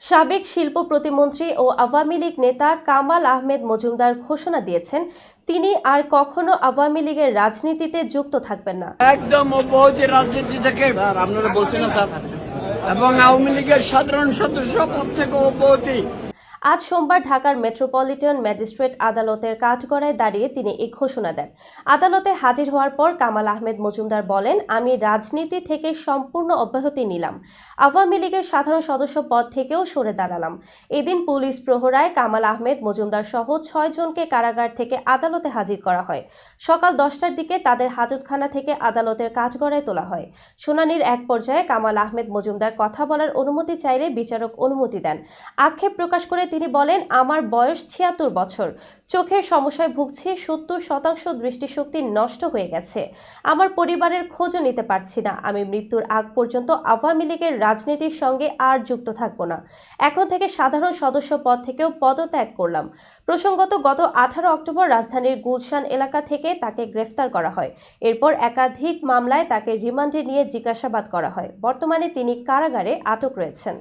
সাবেক শিল্প প্রতিমন্ত্রী ও আওয়ামী লীগ নেতা কামাল আহমেদ মজুমদার ঘোষণা দিয়েছেন, তিনি আর কখনো আওয়ামী লীগের রাজনীতিতে যুক্ত থাকবেন না। একদম অব্যাহতি রাজনীতি থেকে আপনারা বলছেন না স্যার, এবং আওয়ামী লীগের সাধারণ সদস্য পদ থেকে অব্যাহতি। আজ সোমবার ঢাকার মেট্রোপলিটন ম্যাজিস্ট্রেট আদালতের কাঠগড়ায় দাঁড়িয়ে তিনি এই ঘোষণা দেন। আদালতে হাজির হওয়ার পর কামাল আহমেদ মজুমদার বলেন, আমি রাজনীতি থেকে সম্পূর্ণ অব্যাহতি নিলাম, আওয়ামী লীগের সাধারণ সদস্য পদ থেকেও সরে দাঁড়ালাম। এদিন পুলিশ প্রহরায় কামাল আহমেদ মজুমদার সহ ৬ জনকে কারাগার থেকে আদালতে হাজির করা হয়। সকাল 10টার দিকে তাদের হাজতখানা থেকে আদালতের কাঠগড়ায় তোলা হয়। শুনানির এক পর্যায়ে কামাল আহমেদ মজুমদার কথা বলার অনুমতি চাইলে বিচারক অনুমতি দেন। আক্ষেপ প্রকাশ করে তিনি বলেন, আমার বয়স ৭৬ বছর, চোখের সমস্যায় ভুগছি, ৭০% দৃষ্টিশক্তি নষ্ট হয়ে গেছে, আমার পরিবারের খোঁজও নিতে পারছি না, আমি মৃত্যুর আগ পর্যন্ত আওয়ামী লীগের রাজনীতির সঙ্গে আর যুক্ত থাকব না, এখন থেকে সাধারণ সদস্য পদ থেকেও পদত্যাগ করলাম। প্রসঙ্গত, গত 18 অক্টোবর রাজধানীর গুলশান এলাকা থেকে তাকে গ্রেফতার করা হয়। এরপর একাধিক মামলায় তাকে রিমান্ডে নিয়ে জিজ্ঞাসাবাদ করা হয়। বর্তমানে তিনি কারাগারে আটক রয়েছেন।